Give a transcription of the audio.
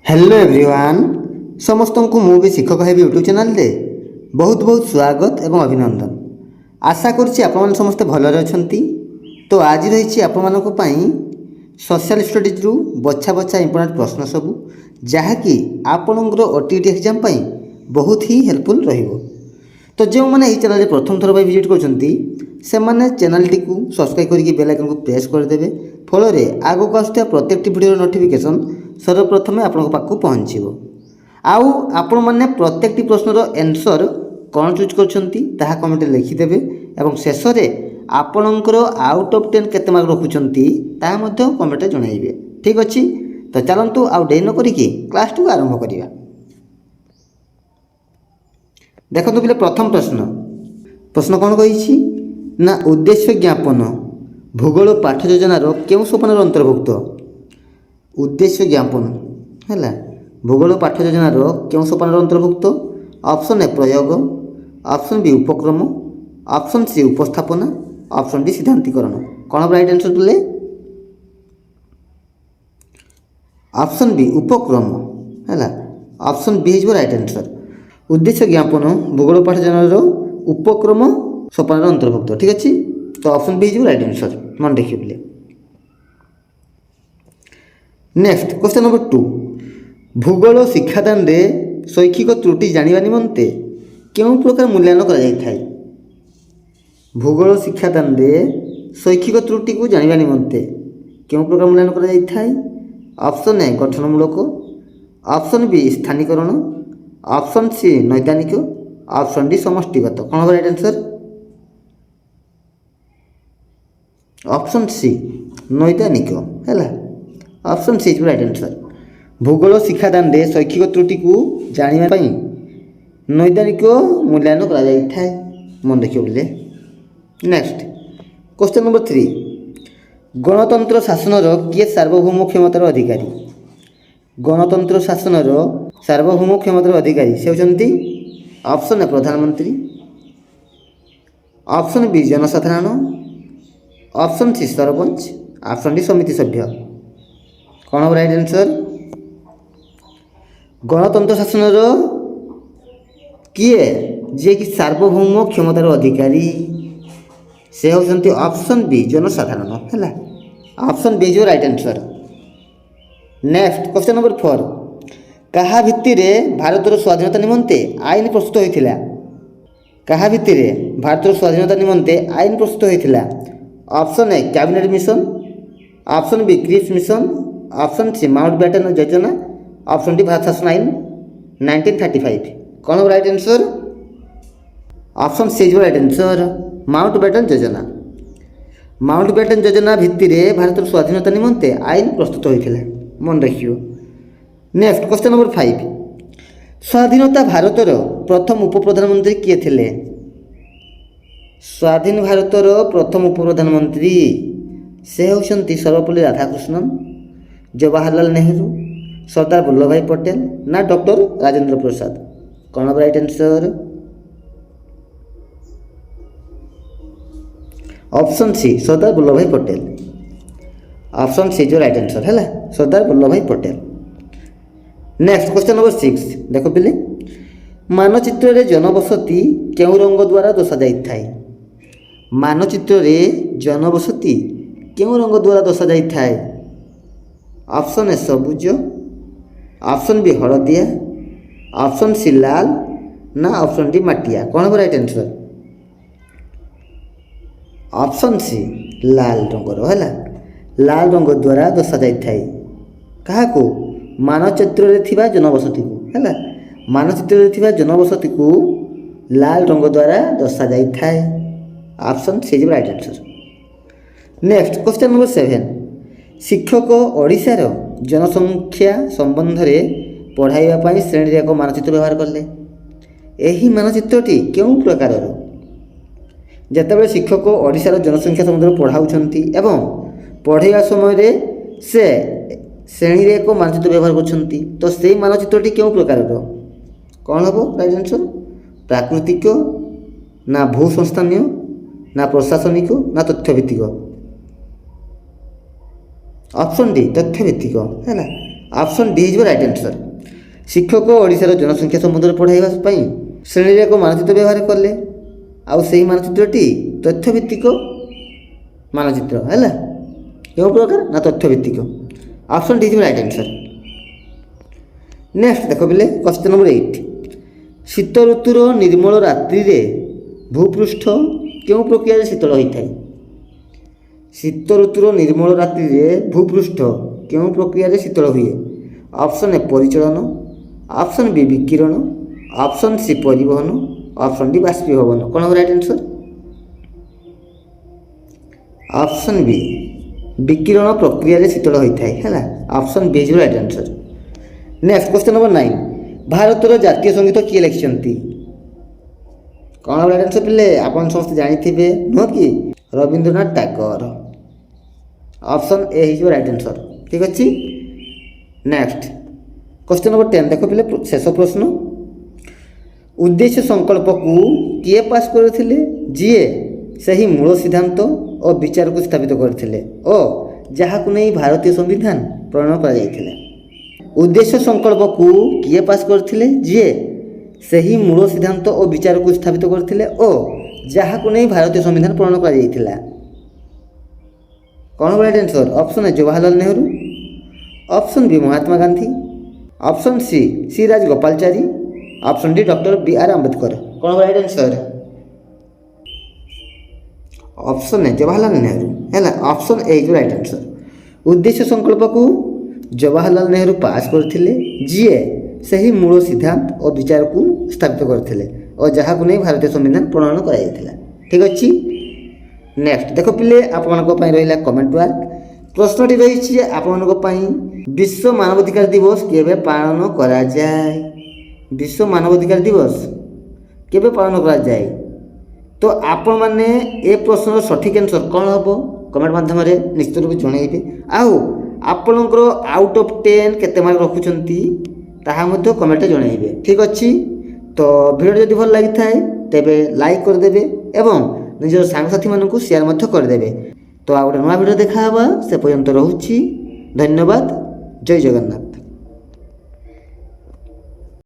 Hello everyone समस्त को मु भी शिक्षक है यूट्यूब चैनल दे बहुत बहुत स्वागत एवं अभिनंदन। आशा करुच्ची आपण समस्ते भलरे अछंती। तो आज रही आपण सोशल स्टडीज रु बछा बछा इंपोर्टेंट प्रश्न सबू जहाँकि आपणकर ओटीटी एग्जाम बहुत ही हेल्पफुल रहिबो। तो जो मैंने चैनल प्रथम थर विजिट कर चैनल टी सब्सक्राइब करके बेल आइकन को प्रेस करदे फल आगक आसुवा प्रत्येक वीडियो नोटिफिकेशन सर्वप्रथमे आपन पाखु पहुँचो। आपण मैंने प्रत्येक प्रश्नर आंसर कौन चूज कर कमेंट लिखिदेवे और शेष में आपणकर आउट ऑफ 10 केते मार्क रखुंट कमेंट जनइबे। ठीक अच्छे तो चलतु आउ डे न करिकी क्लास टू आरंभ करिया। देखो पिले प्रथम प्रश्न कौन कही ना उद्देश्य ज्ञापन भूगोल पाठ योजनार क्यों सोपान अंतर्भुक्त। उद्देश्य ज्ञापन है भूगोल पाठ योजनार क्यों सोपान अंतर्भुक्त। ऑप्शन ए प्रयोग, ऑप्शन बी उपक्रम, ऑप्शन सी उपस्थापना, ऑप्शन डी सिद्धांतिकरण। कौन हम राइट आंसर बोले ऑप्शन बी उपक्रम है। Option B is right answer. उद्देश्य ज्ञापन भूगोल पाठ योजनार उपक्रम सोपान अंतर्भुक्त। ठीक अच्छे तो option B is right answer मन देखिए। नेक्स्ट क्वेश्चन नंबर 2 भूगोल शिक्षादान रे शैक्षिक त्रुटि जानिबा निमंते केउं प्रकार मूल्यांकन करा जाय थाय। भूगोल शिक्षादान रे शैक्षिक त्रुटि को जानिबा निमंते केउं प्रकार मूल्यांकन करा जाय थाय। ऑप्शन ए गठनमूलक, ऑप्शन बी स्थानीकरण, ऑप्शन सी नैदानिक, ऑप्शन डी समष्टिगत। कौन हम राइट आंसर ऑप्शन सी नैदानिक है। Option C is right answer. भूगोल शिक्षादान रे शैक्षिक त्रुटि को जानिबा पई नैदानिक मूल्यांकन करा जाय थाय मन देखियो बोले। नेक्स्ट क्वेश्चन नंबर 3 गणतंत्र शासनर किए सार्वभौम क्षमतार अधिकारी। गणतंत्र शासनर सार्वभौम क्षमतार अधिकारी से होचंती ऑप्शन ए प्रधानमंत्री, ऑप्शन बी जनसाधारण, option C sarpanch, option D समिति सभ्य। कौन हम राइट आंसर गणतंत्र शासनर किए जे कि सार्वभौम क्षमतार अधिकारी से होचंती ऑप्शन बी जनसाधारण है। Option B is right answer. Next question number 4 कहा भित्तिरे भारतर स्वाधीनता निमंते आईन प्रस्तुत होइथिला। कहा भित्तिरे भारतर स्वाधीनता निमंते आईन प्रस्तुत होइथिला। Option A cabinet mission, option B Cripps mission, option C Mountbatten योजना, ऑप्शन डी भारत शासन आईन 1935। कौन right answer option C is right answer Mountbatten योजना। माउंटबेटन योजना भित्तिरे भारतर स्वाधीनता निमंते आईन प्रस्तुत होइथिला मन रखियो। नेक्स्ट क्वेश्चन नंबर 5 स्वाधीनता भारतर प्रथम उपप्रधानमंत्री किए थिले। स्वाधीन भारतर प्रथम उपप्रधानमंत्री से होचंती सर्वपल्ली राधाकृष्णन, जवाहरलाल नेहरू, सरदार वल्लभ भाई पटेल ना डॉक्टर राजेंद्र प्रसाद। कौन राइट आंसर ऑप्शन सी सरदार वल्लभ भाई पटेल। ऑप्शन सी जो राइट आंसर है सरदार वल्लभ भाई पटेल। नेक्स्ट क्वेश्चन नंबर 6 देखो पिले मानचित्र रे जनबसति केउ रंग द्वारा दर्शा जाय थाय। मानचित्र रे जनबसति केउ रंग द्वारा दर्शा जाय थाय। ऑप्शन ए सबुज, ऑप्शन बी हलदिया, ऑप्शन सी लाल ना ऑप्शन डी माटिया। कौन हम राइट आंसर ऑप्शन सी लाल रंगर है। लाल रंग द्वारा दर्शा जाय थाय कहा को मानचित्र रे थिबा जनबसति को है। मानचित्र रे थिबा जनबसति को लाल रंग द्वारा दर्शा जाय थाय। Option C is right answer. Next question number 7 शिक्षक ओडिशार जनसंख्या संबंध में पढ़ाइबा श्रेणी एक मानचित्र व्यवहार कले। यही मानचित्रटी क्यों प्रकार जितेबाला शिक्षक ओडिशार जनसंख्या संबंध में पढ़ाऊँच एवं पढ़ाइबा समय से श्रेणी एक मानचित्र व्यवहार करछंती तो से मानचित्रटी क्यों प्रकार कौन हम राइट आंसर प्राकृतिक ना भू संस्थानीय ना प्रशासनिक ना तथ्यभित्तिक। ऑप्शन डी तथ्यभित्तिक है। ଅପସନ୍ ଡି ହେଇଯିବ ରାଇଟ୍ ଆନ୍ସର୍। ଶିକ୍ଷକ ଓଡ଼ିଶାର ଜନସଂଖ୍ୟା ସମ୍ବନ୍ଧରେ ପଢ଼ାଇବା ପାଇଁ ଶ୍ରେଣୀରେ ଏକ ମାନଚିତ୍ର ବ୍ୟବହାର କଲେ, ଆଉ ସେହି ମାନଚିତ୍ରଟି ତଥ୍ୟଭିତ୍ତିକ ମାନଚିତ୍ର ହେଲା। କେଉଁ ପ୍ରକାର ନା ତଥ୍ୟଭିତ୍ତିକ। ଅପସନ୍ ଡି ହେଇଯିବ ରାଇଟ୍ ଆନ୍ସର୍। ନେକ୍ସଟ ଦେଖ ପିଲେ କ୍ୱେଶ୍ଚନ୍ ନମ୍ବର 8। ଶୀତ ଋତୁର ନିର୍ମଳ ରାତ୍ରିରେ ଭୂପୃଷ୍ଠ କେଉଁ ପ୍ରକ୍ରିୟାରେ ଶୀତଳ ହୋଇଥାଏ? ଶୀତ ଋତୁର ନିର୍ମଳ ରାତ୍ରିରେ ଭୂପୃଷ୍ଠ କେଉଁ ପ୍ରକ୍ରିୟାରେ ଶୀତଳ ହୁଏ? ଅପସନ୍ ଏ ପରିଚଳନ, ଅପସନ୍ ବି ବିକିରଣ, ଅପସନ୍ ସି ପରିବହନ, ଅପସନ୍ ଡି ବାଷ୍ପୀଭବନ। କ'ଣ ହେବ ରାଇଟ୍ ଆନ୍ସର୍? ଅପସନ୍ ବି ବିକିରଣ ପ୍ରକ୍ରିୟାରେ ଶୀତଳ ହୋଇଥାଏ ହେଲା। ଅପସନ୍ ବି ହେଇଯିବ right answer. Next question number 9। ଭାରତର ଜାତୀୟ ସଙ୍ଗୀତ କିଏ ଲେଖିଛନ୍ତି? କ'ଣ ହେବ ରାଇଟ୍ ଆନ୍ସର୍ ପିଲେ? ଆପଣ ସମସ୍ତେ ଜାଣିଥିବେ ନୁହଁ କି? ରବୀନ୍ଦ୍ରନାଥ ଟାଗୋର। ଅପସନ୍ ଏ ହେଇଯିବ ରାଇଟ୍ ଆନ୍ସର୍। ଠିକ୍ ଅଛି। ନେକ୍ସଟ କ୍ୱେଶ୍ଚନ୍ ନମ୍ବର 10 ଦେଖ ପିଲେ ଶେଷ ପ୍ରଶ୍ନ। ଉଦ୍ଦେଶ୍ୟ ସଂକଳ୍ପକୁ କିଏ ପାସ୍ କରିଥିଲେ? ଯିଏ ସେହି ମୂଳ ସିଦ୍ଧାନ୍ତ ଓ ବିଚାରକୁ ସ୍ଥାପିତ କରିଥିଲେ ଓ ଯାହାକୁ ନେଇ ଭାରତୀୟ ସମ୍ବିଧାନ ପ୍ରଣୟନ କରାଯାଇଥିଲା। ଉଦ୍ଦେଶ୍ୟ ସଂକଳ୍ପକୁ କିଏ ପାସ୍ କରିଥିଲେ? ଯିଏ ସେହି ମୂଳ ସିଦ୍ଧାନ୍ତ ଓ ବିଚାରକୁ ସ୍ଥାପିତ କରିଥିଲେ ଓ ଯାହାକୁ ନେଇ ଭାରତୀୟ ସମ୍ବିଧାନ ପ୍ରଣୟନ କରାଯାଇଥିଲା। କ'ଣ ହେବ right answer? Option A Jawaharlal Nehru, option B Mahatma Gandhi, option C Rajagopalachari, option D doctor B.R. Ambedkar. କ'ଣ ହେବ right answer? Option A Jawaharlal Nehru ହେଲା। ଅପସନ୍ ଏ ହେଇଯିବ ରାଇଟ୍ ଆନ୍ସର୍। ଉଦ୍ଦେଶ୍ୟ ସଂକଳ୍ପକୁ ଜବାହରଲାଲ ନେହେରୁ ପାସ୍ କରିଥିଲେ, ଯିଏ ସେହି ମୂଳ ସିଦ୍ଧାନ୍ତ ଓ ବିଚାରକୁ ସ୍ଥାପିତ କରିଥିଲେ ଓ ଯାହାକୁ ନେଇ ଭାରତୀୟ ସମ୍ବିଧାନ ପ୍ରଣୟନ କରାଯାଇଥିଲା। ଠିକ୍ ଅଛି। ନେକ୍ସଟ ଦେଖ ପିଲେ ଆପଣଙ୍କ ପାଇଁ ରହିଲା କମେଣ୍ଟ ୱାର୍କ। ପ୍ରଶ୍ନଟି ରହିଛି ଯେ ଆପଣଙ୍କ ପାଇଁ ବିଶ୍ୱ ମାନବାଧିକାର ଦିବସ କେବେ ପାଳନ କରାଯାଏ? ବିଶ୍ୱ ମାନବାଧିକାର ଦିବସ କେବେ ପାଳନ କରାଯାଏ? ତ ଆପଣମାନେ ଏ ପ୍ରଶ୍ନର ସଠିକ୍ ଆନ୍ସର୍ କ'ଣ ହେବ କମେଣ୍ଟ ମାଧ୍ୟମରେ ନିଶ୍ଚିତ ରୂପେ ଜଣାଇବେ। ଆଉ ଆପଣଙ୍କର ଆଉଟ୍ ଅଫ୍ 10 କେତେ ମାର୍କ ରଖୁଛନ୍ତି ତାହା ମଧ୍ୟ କମେଣ୍ଟରେ ଜଣାଇବେ। ଠିକ୍ ଅଛି। ତ ଭିଡ଼ିଓଟି ଯଦି ଭଲ ଲାଗିଥାଏ ତେବେ ଲାଇକ୍ କରିଦେବେ ଏବଂ ନିଜର ସାଙ୍ଗସାଥିମାନଙ୍କୁ ସେୟାର ମଧ୍ୟ କରିଦେବେ। ତ ଆଉ ଗୋଟେ ନୂଆ ଭିଡ଼ିଓ ଦେଖା ହେବା। ସେ ପର୍ଯ୍ୟନ୍ତ ରହୁଛି। ଧନ୍ୟବାଦ। ଜୟ ଜଗନ୍ନାଥ।